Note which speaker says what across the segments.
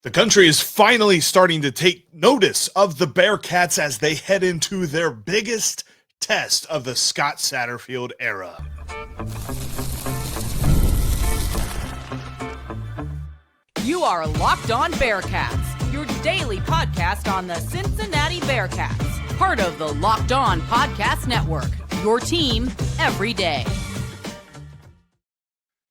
Speaker 1: The country is finally starting to take notice of the Bearcats as they head into their biggest test of the Scott Satterfield era.
Speaker 2: You are Locked On Bearcats, your daily podcast on the Cincinnati Bearcats, part of the Locked On Podcast Network, your team every day.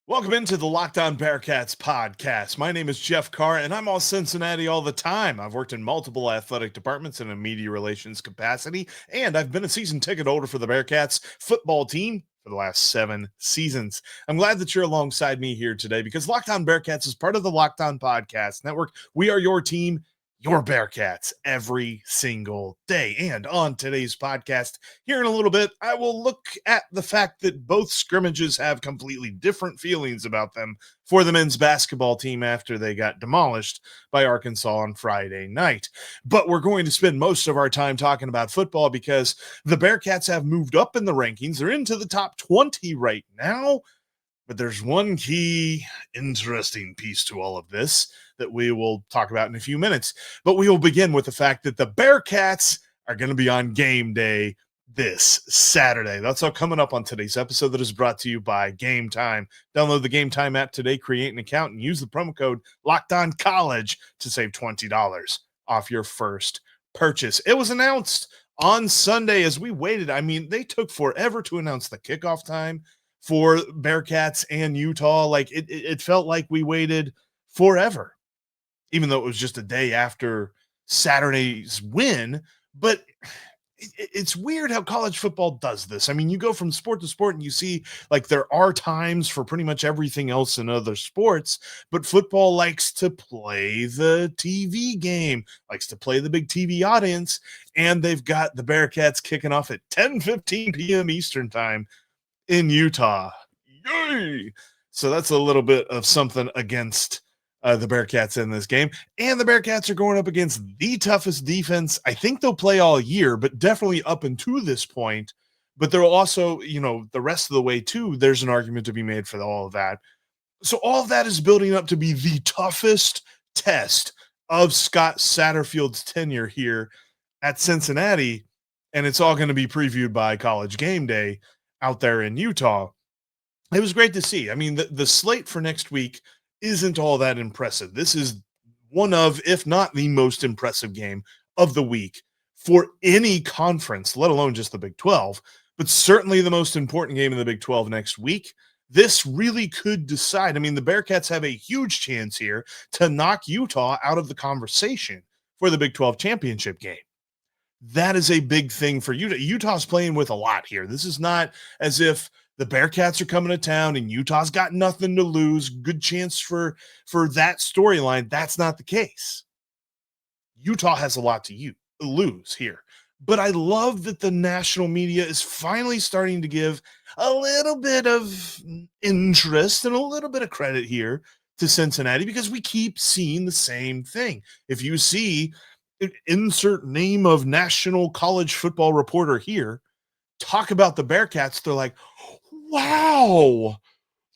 Speaker 1: Welcome into the Locked On Bearcats podcast. My name is Jeff Carr, and I'm all Cincinnati all the time. I've worked in multiple athletic departments in a media relations capacity, and I've been a season ticket holder for the Bearcats football team for the last 7 seasons. I'm glad that you're alongside me here today because Locked On Bearcats is part of the Locked On Podcast Network. We are your team, your Bearcats, every single day. And on today's podcast, here in a little bit, I will look at the fact that both scrimmages have completely different feelings about them for the men's basketball team after they got demolished by Arkansas on Friday night. But we're going to spend most of our time talking about football because the Bearcats have moved up in the rankings. They're into the top 20 right now. But there's one key interesting piece to all of this that we will talk about in a few minutes. But we will begin with the fact that the Bearcats are going to be on game day this Saturday. That's all coming up on today's episode that is brought to you by Game Time. Download the Game Time app today, create an account, and use the promo code LOCKEDONCollege to save $20 off your first purchase. It was announced on Sunday as we waited. I mean, they took forever to announce the kickoff time for Bearcats and Utah. Like it felt like we waited forever, even though it was just a day after Saturday's win. But it's weird how college football does this. I mean, you go from sport to sport and you see like there are times for pretty much everything else in other sports, but football likes to play the TV game, likes to play the big TV audience, and they've got the Bearcats kicking off at 10:15 p.m. Eastern time in Utah. Yay! So that's a little bit of something against the Bearcats in this game. And the Bearcats are going up against the toughest defense I think they'll play all year, but definitely up until this point. But they'll also, the rest of the way too, there's an argument to be made for all of that. So all of that is building up to be the toughest test of Scott Satterfield's tenure here at Cincinnati. And it's all going to be previewed by College GameDay out there in Utah. It was great to see. I mean, the slate for next week isn't all that impressive. This is one of, if not the most impressive game of the week for any conference, let alone just the Big 12, but certainly the most important game in the Big 12 next week. This really could decide. I mean, the Bearcats have a huge chance here to knock Utah out of the conversation for the Big 12 championship game. That is a big thing for Utah. Utah's playing with a lot here. This is not as if the Bearcats are coming to town and Utah's got nothing to lose. Good chance for that storyline. That's not the case. Utah has a lot to lose here. But I love that the national media is finally starting to give a little bit of interest and a little bit of credit here to Cincinnati because we keep seeing the same thing. If you see insert name of national college football reporter here talk about the Bearcats, they're like, wow,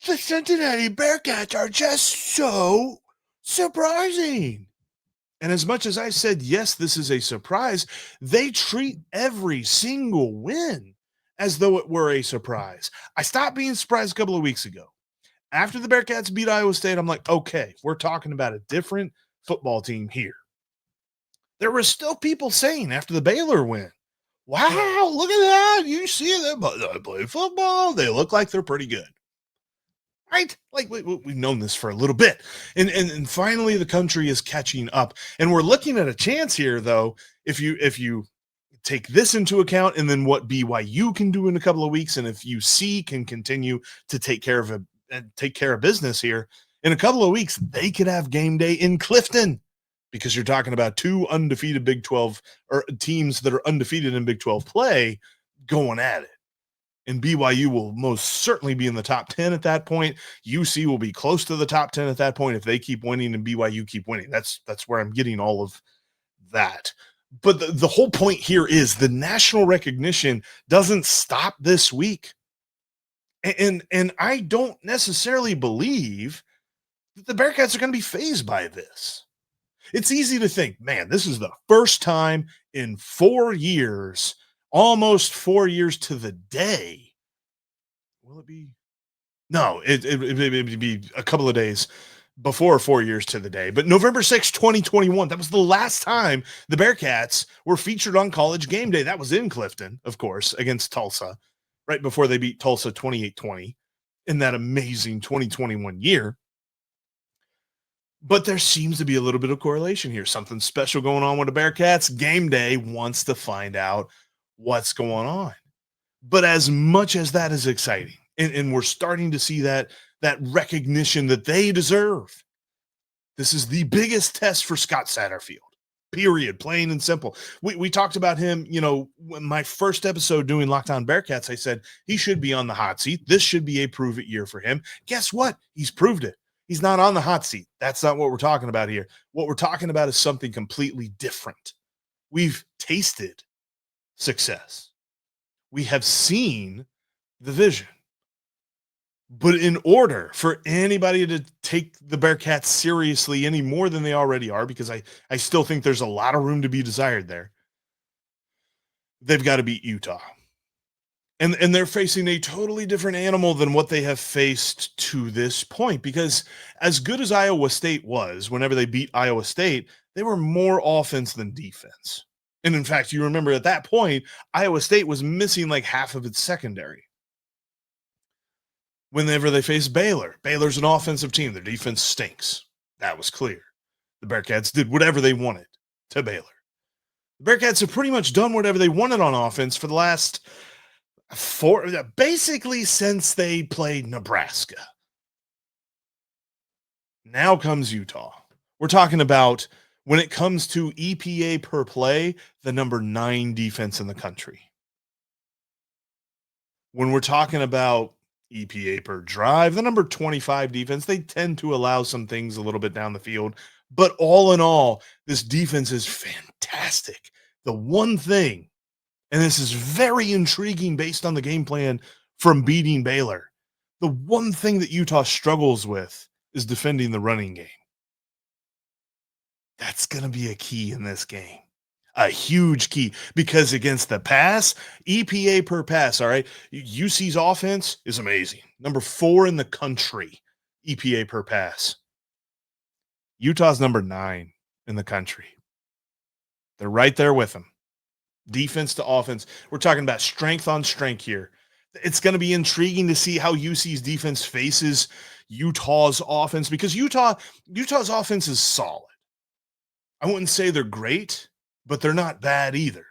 Speaker 1: the Cincinnati Bearcats are just so surprising. And as much as I said, yes, this is a surprise, they treat every single win as though it were a surprise. I stopped being surprised a couple of weeks ago. After the Bearcats beat Iowa State, I'm like, okay, we're talking about a different football team here. There were still people saying after the Baylor win, wow, look at that. You see them, they play football. They look like they're pretty good. Right? Like we've known this for a little bit. And finally the country is catching up. And we're looking at a chance here, though, if you take this into account and then what BYU can do in a couple of weeks, and if UC can continue to take care of business here, in a couple of weeks, they could have game day in Clifton. Because you're talking about 2 undefeated Big 12 or teams that are undefeated in Big 12 play going at it. And BYU will most certainly be in the top 10 at that point. UC will be close to the top 10 at that point if they keep winning and BYU keep winning. That's where I'm getting all of that. But the whole point here is the national recognition doesn't stop this week. And I don't necessarily believe that the Bearcats are going to be fazed by this. It's easy to think, man, this is the first time in 4 years, almost 4 years to the day. Will it be? No, it'd be a couple of days before 4 years to the day. But November 6th, 2021, that was the last time the Bearcats were featured on College Game Day. That was in Clifton, of course, against Tulsa, right before they beat Tulsa 28-20 in that amazing 2021 year. But there seems to be a little bit of correlation here. Something special going on with the Bearcats. Game Day wants to find out what's going on. But as much as that is exciting, and we're starting to see that recognition that they deserve, this is the biggest test for Scott Satterfield, period, plain and simple. We talked about him, when my first episode doing Locked On Bearcats, I said he should be on the hot seat. This should be a prove it year for him. Guess what? He's proved it. He's not on the hot seat. That's not what we're talking about here. What we're talking about is something completely different. We've tasted success. We have seen the vision. But in order for anybody to take the Bearcats seriously any more than they already are, because I still think there's a lot of room to be desired there, they've got to beat Utah. And they're facing a totally different animal than what they have faced to this point, because as good as Iowa State was, whenever they beat Iowa State, they were more offense than defense. And in fact, you remember at that point, Iowa State was missing like half of its secondary. Whenever they face Baylor, Baylor's an offensive team. Their defense stinks. That was clear. The Bearcats did whatever they wanted to Baylor. The Bearcats have pretty much done whatever they wanted on offense for the last basically since they played Nebraska. Now comes Utah. We're talking about, when it comes to EPA per play, the number 9 defense in the country. When we're talking about EPA per drive, the number 25 defense, they tend to allow some things a little bit down the field. But all in all, this defense is fantastic. The one thing, and this is very intriguing based on the game plan from beating Baylor, the one thing that Utah struggles with is defending the running game. That's going to be a key in this game. A huge key, because against the pass, EPA per pass, all right, UC's offense is amazing. Number 4 in the country, EPA per pass. Utah's number 9 in the country. They're right there with them. Defense to offense. We're talking about strength on strength here. It's going to be intriguing to see how UC's defense faces Utah's offense, because Utah's offense is solid. I wouldn't say they're great, but they're not bad either.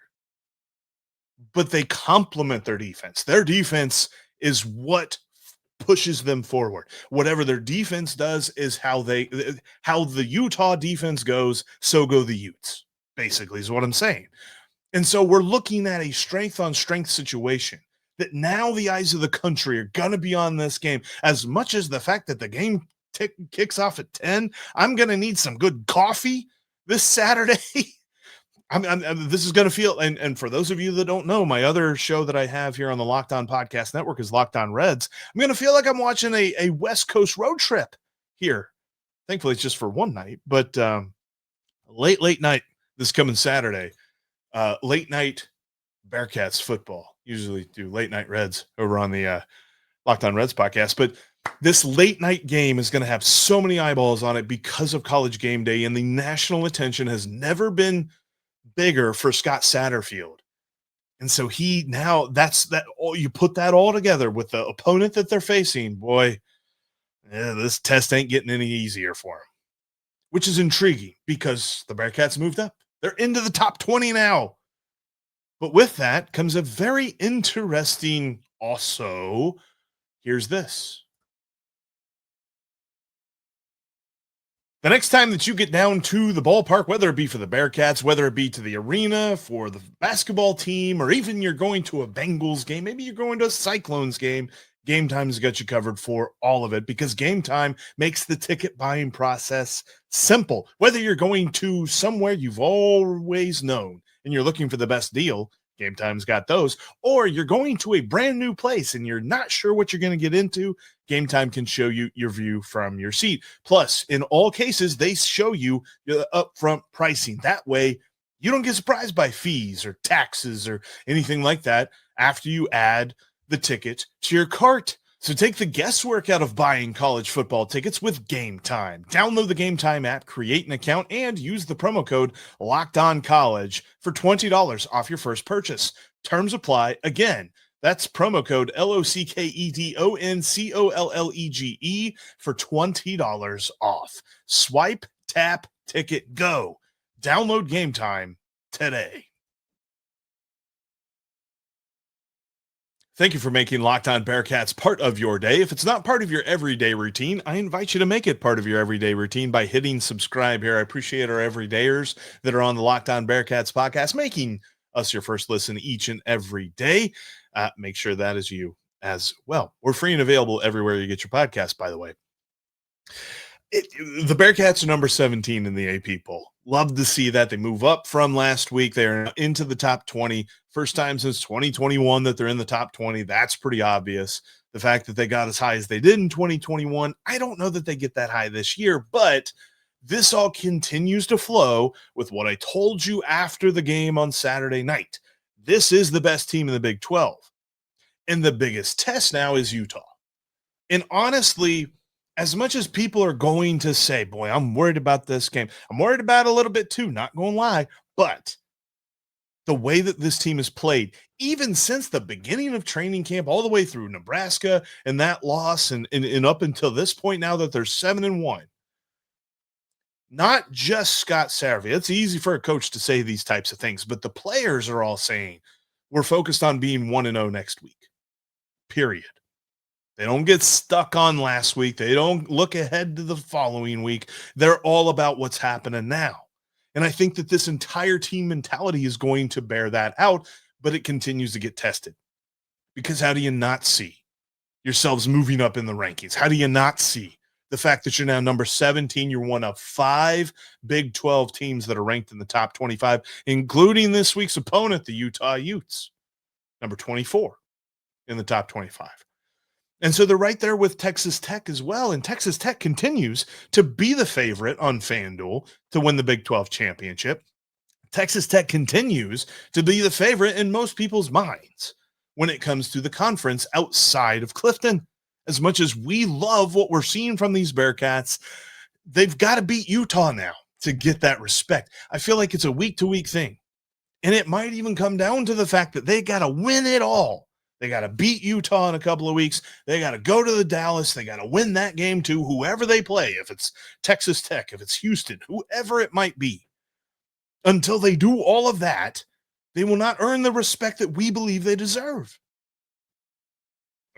Speaker 1: But they complement their defense. Their defense is what pushes them forward. Whatever their defense does is how the Utah defense goes, so go the Utes, basically is what I'm saying. And so we're looking at a strength on strength situation that now the eyes of the country are going to be on this game. As much as the fact that the game kicks off at 10, I'm going to need some good coffee this Saturday. This is going to feel, and for those of you that don't know, my other show that I have here on the Locked On Podcast Network is Locked On Reds. I'm going to feel like I'm watching a West Coast road trip here. Thankfully, it's just for one night, but late night this coming Saturday, late night Bearcats football. Usually do late night Reds over on the Locked On Reds podcast, but this late night game is going to have so many eyeballs on it because of College Game Day, and the national attention has never been bigger for Scott Satterfield. And so you put that all together with the opponent that they're facing, boy, this test ain't getting any easier for him, which is intriguing because the Bearcats moved up. They're into the top 20 now. But with that comes a very interesting also. Here's this. The next time that you get down to the ballpark, whether it be for the Bearcats, whether it be to the arena for the basketball team, or even you're going to a Bengals game, maybe you're going to a Cyclones game, Game Time's got you covered for all of it, because Game Time makes the ticket buying process simple. Whether you're going to somewhere you've always known and you're looking for the best deal, Game Time's got those. Or you're going to a brand new place and you're not sure what you're going to get into. Game Time can show you your view from your seat. Plus, in all cases, they show you the upfront pricing. That way, you don't get surprised by fees or taxes or anything like that after you add the ticket to your cart. So take the guesswork out of buying college football tickets with Game Time. Download the Game Time app, create an account, and use the promo code LOCKEDONCollege for $20 off your first purchase. Terms apply. Again, that's promo code LOCKEDONCOLLEGE for $20 off. Swipe, tap, ticket, go. Download Game Time today. Thank you for making Locked On Bearcats part of your day. If it's not part of your everyday routine, I invite you to make it part of your everyday routine by hitting subscribe here. I appreciate our everydayers that are on the Locked On Bearcats podcast, making us your first listen each and every day. Make sure that is you as well. We're free and available everywhere you get your podcast, by the way. The Bearcats are number 17 in the AP poll. Love to see that. They move up from last week. They're into the top 20. First time since 2021 that they're in the top 20. That's pretty obvious. The fact that they got as high as they did in 2021, I don't know that they get that high this year, but this all continues to flow with what I told you after the game on Saturday night. This is the best team in the Big 12. And the biggest test now is Utah. And honestly, as much as people are going to say, boy, I'm worried about this game. I'm worried about it a little bit too, not going to lie. But the way that this team has played, even since the beginning of training camp, all the way through Nebraska and that loss and up until this point now that they're 7-1, not just Scott Satterfield. It's easy for a coach to say these types of things, but the players are all saying we're focused on being 1-0 next week, period. They don't get stuck on last week. They don't look ahead to the following week. They're all about what's happening now. And I think that this entire team mentality is going to bear that out, but it continues to get tested. Because how do you not see yourselves moving up in the rankings? How do you not see the fact that you're now number 17? You're one of 5 Big 12 teams that are ranked in the top 25, including this week's opponent, the Utah Utes, number 24 in the top 25. And so they're right there with Texas Tech as well. And Texas Tech continues to be the favorite on FanDuel to win the Big 12 championship. Texas Tech continues to be the favorite in most people's minds when it comes to the conference outside of Clifton. As much as we love what we're seeing from these Bearcats, they've got to beat Utah now to get that respect. I feel like it's a week-to-week thing. And it might even come down to the fact that they got to win it all. They got to beat Utah in a couple of weeks. They got to go to the Dallas. They got to win that game too, whoever they play, if it's Texas Tech, if it's Houston, whoever it might be. Until they do all of that, they will not earn the respect that we believe they deserve.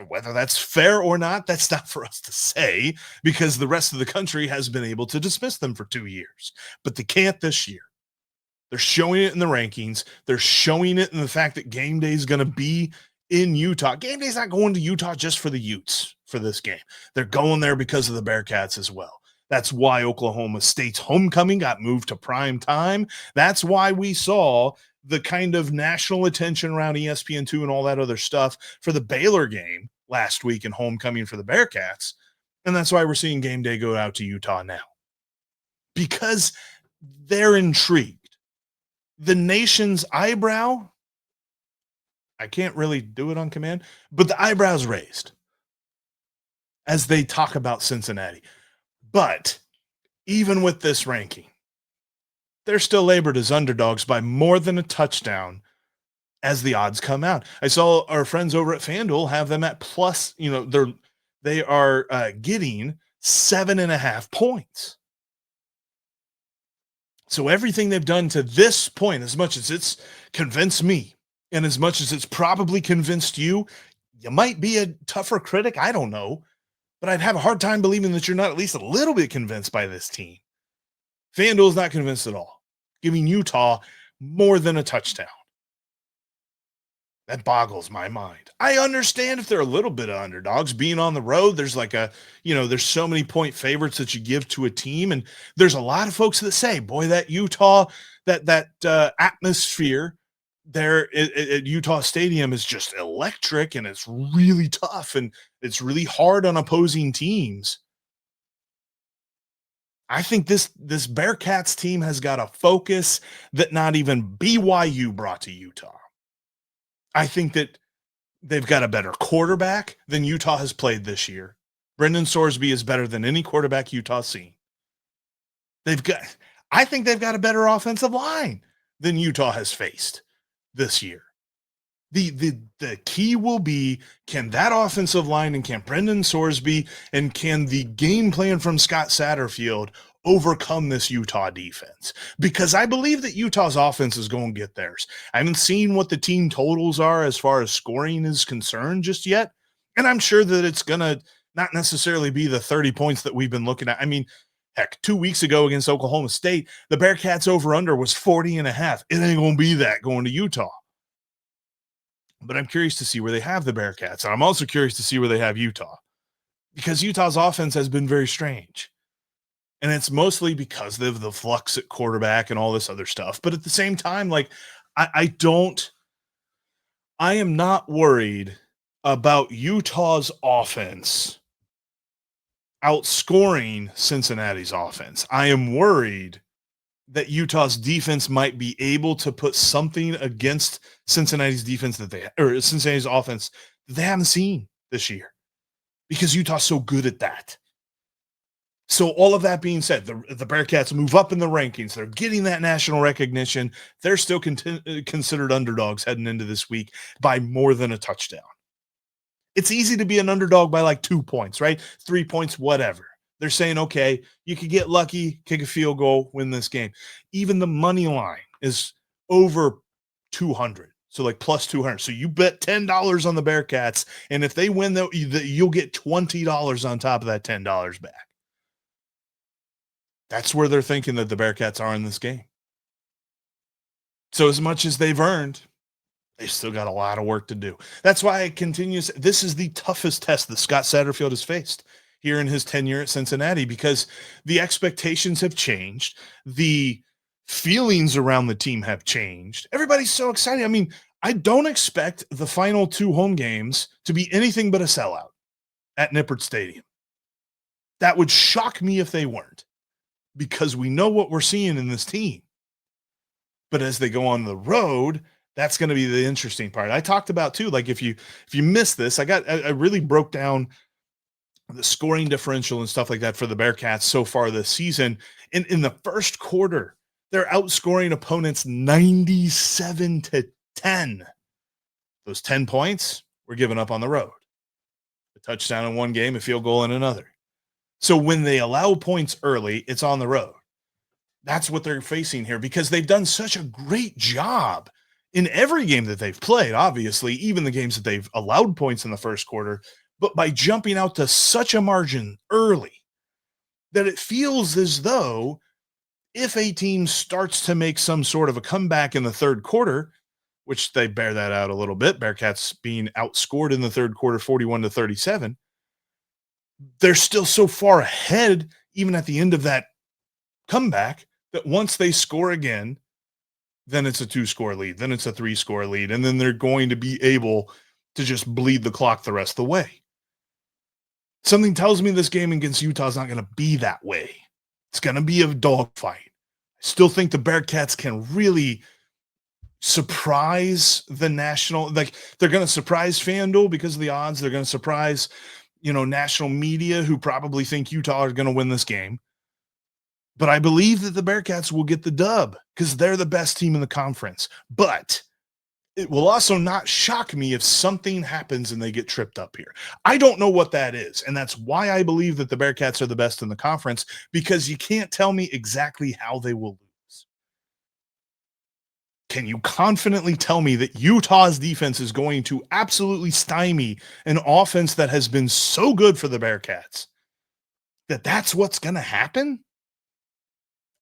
Speaker 1: Whether that's fair or not, that's not for us to say, because the rest of the country has been able to dismiss them for 2 years. But they can't this year. They're showing it in the rankings. They're showing it in the fact that game day is going to be in Utah. Game day's not going to Utah just for the Utes for this game. They're going there because of the Bearcats as well. That's why Oklahoma State's homecoming got moved to prime time. That's why we saw the kind of national attention around ESPN2 and all that other stuff for the Baylor game last week and homecoming for the Bearcats. And that's why we're seeing game day go out to Utah now. Because they're intrigued. The nation's eyebrow, I can't really do it on command, but the eyebrows raised as they talk about Cincinnati. But even with this ranking, they're still labeled as underdogs by more than a touchdown as the odds come out. I saw our friends over at FanDuel have them at plus, they are getting 7.5 points. So everything they've done to this point, as much as it's convinced me, and as much as it's probably convinced you, you might be a tougher critic. I don't know. But I'd have a hard time believing that you're not at least a little bit convinced by this team. FanDuel's not convinced at all, giving Utah more than a touchdown. That boggles my mind. I understand if they're a little bit of underdogs being on the road. There's there's so many point favorites that you give to a team. And there's a lot of folks that say, boy, that Utah, that atmosphere there at Utah Stadium is just electric, and it's really tough, and it's really hard on opposing teams. I think this Bearcats team has got a focus that not even BYU brought to Utah. I think that they've got a better quarterback than Utah has played this year. Brendan Sorsby is better than any quarterback Utah's seen. I think they've got a better offensive line than Utah has faced this year. The key will be, can that offensive line and can Brendan Sorsby and can the game plan from Scott Satterfield overcome this Utah defense? Because I believe that Utah's offense is going to get theirs. I haven't seen what the team totals are as far as scoring is concerned just yet. And I'm sure that it's going to not necessarily be the 30 points that we've been looking at. I mean, heck, 2 weeks ago against Oklahoma State, the Bearcats over-under was 40.5. It ain't going to be that going to Utah. But I'm curious to see where they have the Bearcats. And I'm also curious to see where they have Utah, because Utah's offense has been very strange. And it's mostly because of the flux at quarterback and all this other stuff. But at the same time, like, I am not worried about Utah's offense outscoring Cincinnati's offense. I am worried that Utah's defense might be able to put something against Cincinnati's defense or Cincinnati's offense that they haven't seen this year, because Utah's so good at that. So all of that being said, the Bearcats move up in the rankings. They're getting that national recognition. They're still considered underdogs heading into this week by more than a touchdown. It's easy to be an underdog by like 2 points, right? 3 points, whatever. They're saying, okay, you could get lucky, kick a field goal, win this game. Even the money line is over 200. So like plus 200. So you bet $10 on the Bearcats, and if they win, you'll get $20 on top of that $10 back. That's where they're thinking that the Bearcats are in this game. So as much as they've earned, they've still got a lot of work to do. That's why I continue. This is the toughest test that Scott Satterfield has faced here in his tenure at Cincinnati, because the expectations have changed. The feelings around the team have changed. Everybody's so excited. I mean, I don't expect the final 2 home games to be anything but a sellout at Nippert Stadium. That would shock me if they weren't, because we know what we're seeing in this team. But as they go on the road, that's going to be the interesting part. I talked about too, like if you missed this, I really broke down the scoring differential and stuff like that for the Bearcats so far this season. In the first quarter, they're outscoring opponents 97-10. Those 10 points were given up on the road. A touchdown in one game, a field goal in another. So when they allow points early, it's on the road. That's what they're facing here, because they've done such a great job in every game that they've played, obviously, even the games that they've allowed points in the first quarter, but by jumping out to such a margin early that it feels as though if a team starts to make some sort of a comeback in the third quarter, which they bear that out a little bit, Bearcats being outscored in the third quarter 41-37, they're still so far ahead, even at the end of that comeback, that once they score again, then it's a 2-score lead, then it's a 3-score lead, and then they're going to be able to just bleed the clock the rest of the way. Something tells me this game against Utah is not going to be that way. It's going to be a dogfight. I still think the Bearcats can really surprise the national, like they're going to surprise FanDuel because of the odds. They're going to surprise, national media who probably think Utah are going to win this game. But I believe that the Bearcats will get the dub because they're the best team in the conference. But it will also not shock me if something happens and they get tripped up here. I don't know what that is, and that's why I believe that the Bearcats are the best in the conference, because you can't tell me exactly how they will lose. Can you confidently tell me that Utah's defense is going to absolutely stymie an offense that has been so good for the Bearcats? That's what's going to happen?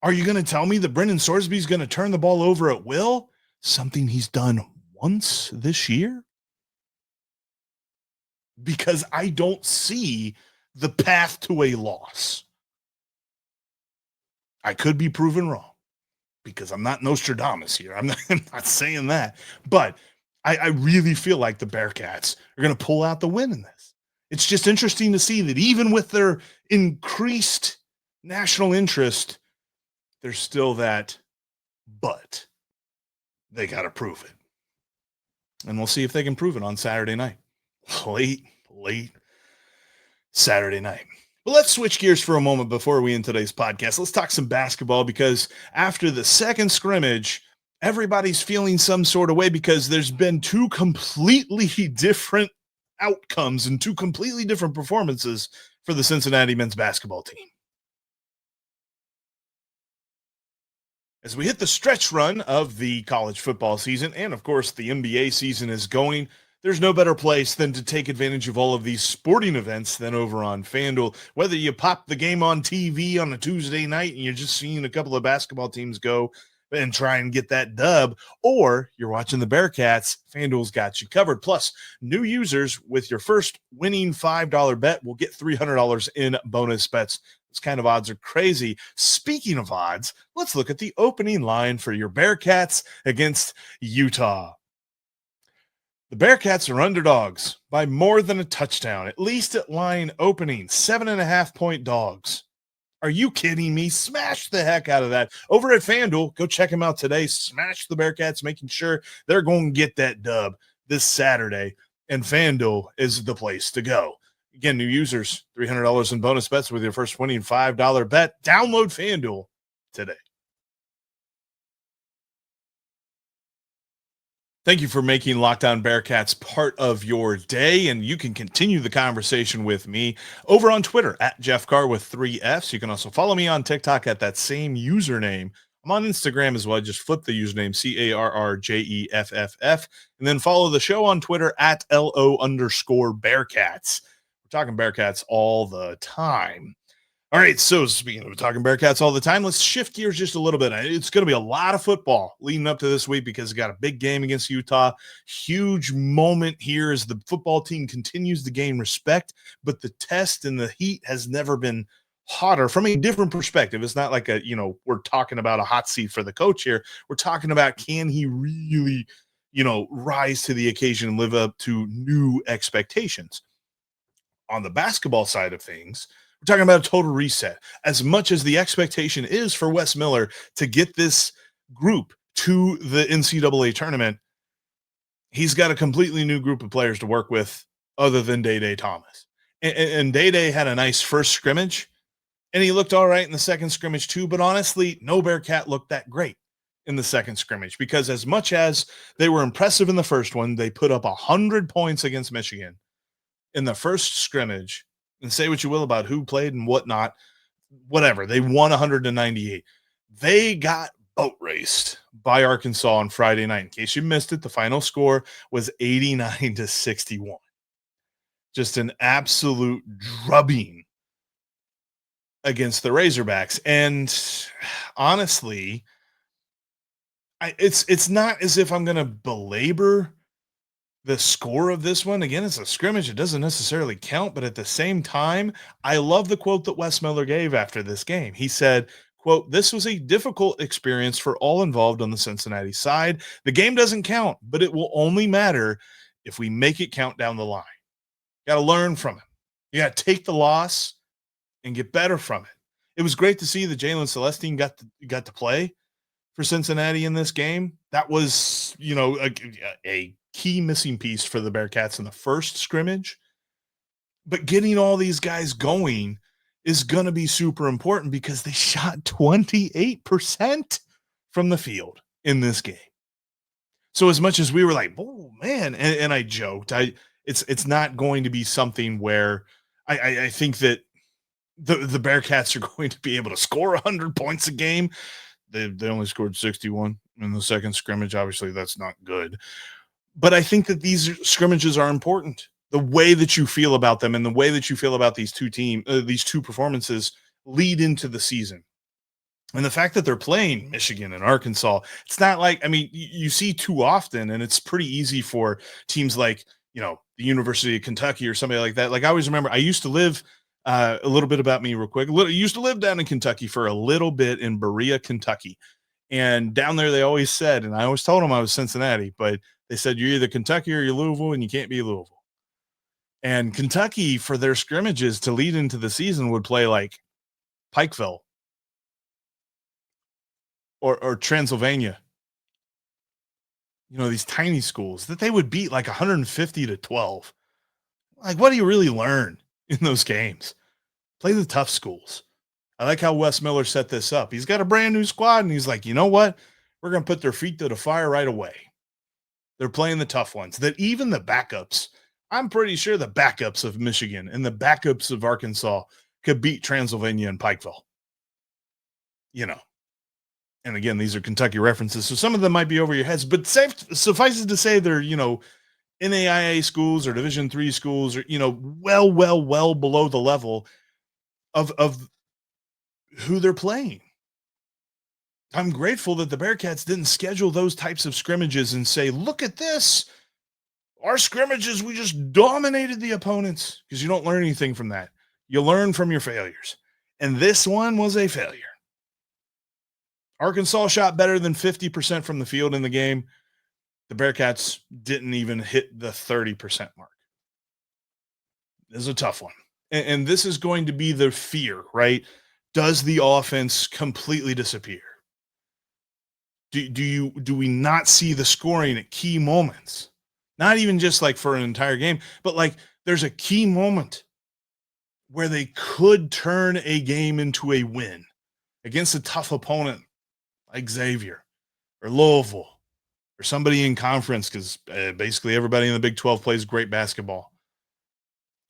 Speaker 1: Are you going to tell me that Brendan Sorsby is going to turn the ball over at will? Something he's done once this year? Because I don't see the path to a loss. I could be proven wrong, because I'm not Nostradamus here. I'm not saying that. But I really feel like the Bearcats are going to pull out the win in this. It's just interesting to see that even with their increased national interest, there's still that but. They got to prove it. And we'll see if they can prove it on Saturday night. Late Saturday night. But let's switch gears for a moment before we end today's podcast. Let's talk some basketball, because after the second scrimmage, everybody's feeling some sort of way because there's been two completely different outcomes and two completely different performances for the Cincinnati men's basketball team. As we hit the stretch run of the college football season, and of course the NBA season is going, there's no better place than to take advantage of all of these sporting events than over on FanDuel. Whether you pop the game on TV on a Tuesday night and you're just seeing a couple of basketball teams go and try and get that dub, or you're watching the Bearcats, FanDuel's got you covered. Plus, new users with your first winning $5 bet will get $300 in bonus bets. Those kind of odds are crazy. Speaking of odds, let's look at the opening line for your Bearcats against Utah. The Bearcats are underdogs by more than a touchdown, at least at line opening, 7.5-point dogs. Are you kidding me? Smash the heck out of that. Over at FanDuel, go check them out today. Smash the Bearcats, making sure they're going to get that dub this Saturday. And FanDuel is the place to go. Again, new users, $300 in bonus bets with your first winning $5 bet. Download FanDuel today. Thank you for making Locked On Bearcats part of your day, and you can continue the conversation with me over on Twitter at Jeff Carr with 3 Fs. You can also follow me on TikTok at that same username. I'm on Instagram as well. Just flip the username, CARRJEFFF, and then follow the show on Twitter at LO_Bearcats. We're talking Bearcats all the time. All right, so speaking of talking Bearcats all the time, let's shift gears just a little bit. It's going to be a lot of football leading up to this week because we got a big game against Utah. Huge moment here as the football team continues to gain respect, but the test and the heat has never been hotter from a different perspective. It's not like we're talking about a hot seat for the coach here. We're talking about, can he really, rise to the occasion and live up to new expectations? On the basketball side of things, we're talking about a total reset. As much as the expectation is for Wes Miller to get this group to the NCAA tournament, he's got a completely new group of players to work with other than Day Thomas. And Day had a nice first scrimmage, and he looked all right in the second scrimmage too, but honestly, no Bearcat looked that great in the second scrimmage, because as much as they were impressive in the first one, they put up 100 points against Michigan in the first scrimmage. And say what you will about who played and whatnot, whatever. They won 198. They got boat raced by Arkansas on Friday night. In case you missed it, the final score was 89-61. Just an absolute drubbing against the Razorbacks. And honestly, it's not as if I'm going to belabor the score of this one. Again, it's a scrimmage. It doesn't necessarily count, but at the same time, I love the quote that Wes Miller gave after this game. He said, quote, "This was a difficult experience for all involved on the Cincinnati side. The game doesn't count, but it will only matter if we make it count down the line. Got to learn from it. You got to take the loss and get better from it." It was great to see that Jalen Celestine got to play for Cincinnati in this game. That was, a key missing piece for the Bearcats in the first scrimmage. But getting all these guys going is going to be super important because they shot 28% from the field in this game. So as much as we were like, oh man, and I joked, it's not going to be something where I think that the Bearcats are going to be able to score 100 points a game. They only scored 61 in the second scrimmage. Obviously, that's not good. But I think that these scrimmages are important. The way that you feel about them and the way that you feel about these two performances lead into the season. And the fact that they're playing Michigan and Arkansas, it's not like, you see too often, and it's pretty easy for teams like, the University of Kentucky or somebody like that. Like, I always remember, I used to live a little bit about me real quick. I used to live down in Kentucky for a little bit in Berea, Kentucky. And down there, they always said, and I always told them I was Cincinnati, but they said, you're either Kentucky or you're Louisville, and you can't be Louisville. And Kentucky, for their scrimmages to lead into the season, would play like Pikeville or Transylvania. You know, these tiny schools that they would beat like 150-12. Like, what do you really learn in those games? Play the tough schools. I like how Wes Miller set this up. He's got a brand new squad, and he's like, you know what? We're going to put their feet to the fire right away. They're playing the tough ones that even the backups, I'm pretty sure the backups of Michigan and the backups of Arkansas could beat Transylvania and Pikeville. You know, and again, these are Kentucky references, so some of them might be over your heads, but suffice it to say they're, you know, NAIA schools or Division III schools, or, you know, well below the level of who they're playing. I'm grateful that the Bearcats didn't schedule those types of scrimmages and say, look at this. Our scrimmages, we just dominated the opponents, because you don't learn anything from that. You learn from your failures. And this one was a failure. Arkansas shot better than 50% from the field in the game. The Bearcats didn't even hit the 30% mark. This is a tough one. And this is going to be the fear, right? Does the offense completely disappear? Do we not see the scoring at key moments? Not even just like for an entire game, but like there's a key moment where they could turn a game into a win against a tough opponent like Xavier or Louisville or somebody in conference, because basically everybody in the Big 12 plays great basketball.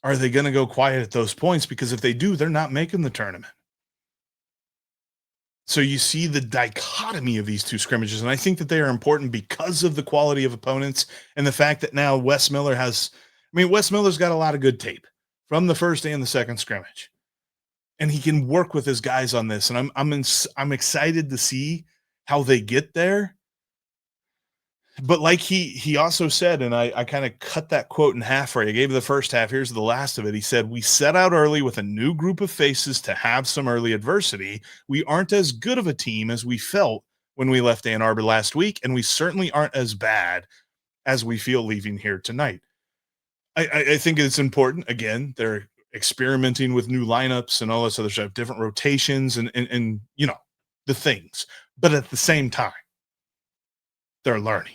Speaker 1: Are they going to go quiet at those points? Because if they do, they're not making the tournament. So you see the dichotomy of these two scrimmages, and I think that they are important because of the quality of opponents and the fact that now Wes Miller's got a lot of good tape from the first and the second scrimmage, and he can work with his guys on this. And I'm excited to see how they get there. But like he also said, and I kind of cut that quote in half for you. I gave you the first half. Here's the last of it. He said, we set out early with a new group of faces to have some early adversity. We aren't as good of a team as we felt when we left Ann Arbor last week, and we certainly aren't as bad as we feel leaving here tonight. I think it's important. Again, they're experimenting with new lineups and all this other stuff, different rotations and you know, the things. But at the same time, they're learning.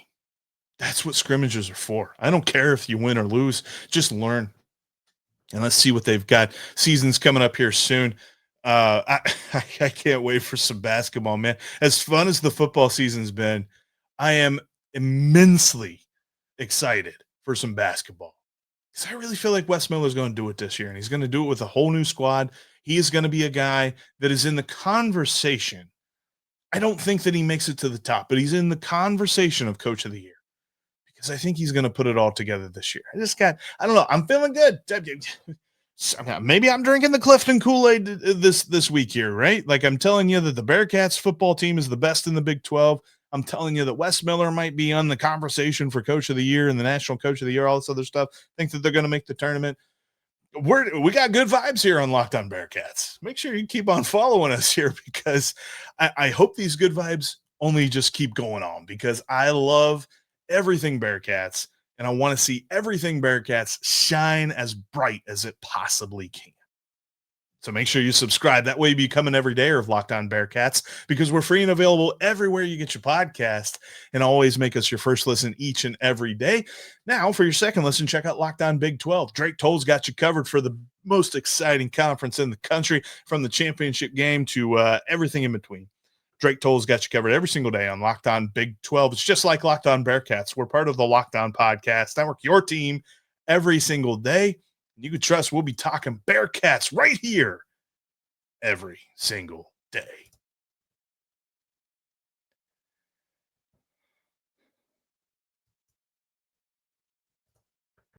Speaker 1: That's what scrimmages are for. I don't care if you win or lose, just learn. And let's see what they've got. Season's coming up here soon. I can't wait for some basketball, man. As fun as the football season's been, I am immensely excited for some basketball, because I really feel like Wes Miller is going to do it this year, and he's going to do it with a whole new squad. He is going to be a guy that is in the conversation. I don't think that he makes it to the top, but he's in the conversation of Coach of the Year, because I think he's going to put it all together this year. I don't know. I'm feeling good. Maybe I'm drinking the Clifton Kool-Aid this week here, right? Like, I'm telling you that the Bearcats football team is the best in the Big 12. I'm telling you that Wes Miller might be on the conversation for Coach of the Year and the National Coach of the Year, all this other stuff. Think that they're going to make the tournament. We got good vibes here on Locked On Bearcats. Make sure you keep on following us here, because I hope these good vibes only just keep going on, because I love everything Bearcats, and I want to see everything Bearcats shine as bright as it possibly can. So make sure you subscribe. That way you become an everydayer of Locked On Bearcats, because we're free and available everywhere you get your podcast, and always make us your first listen each and every day. Now, for your second listen, check out Locked On Big 12. Drake Toll's got you covered for the most exciting conference in the country, from the championship game to everything in between. Drake Toll's got you covered every single day on Locked On Big 12. It's just like Locked On Bearcats. We're part of the Locked On Podcast Network, your team every single day. You can trust we'll be talking Bearcats right here every single day.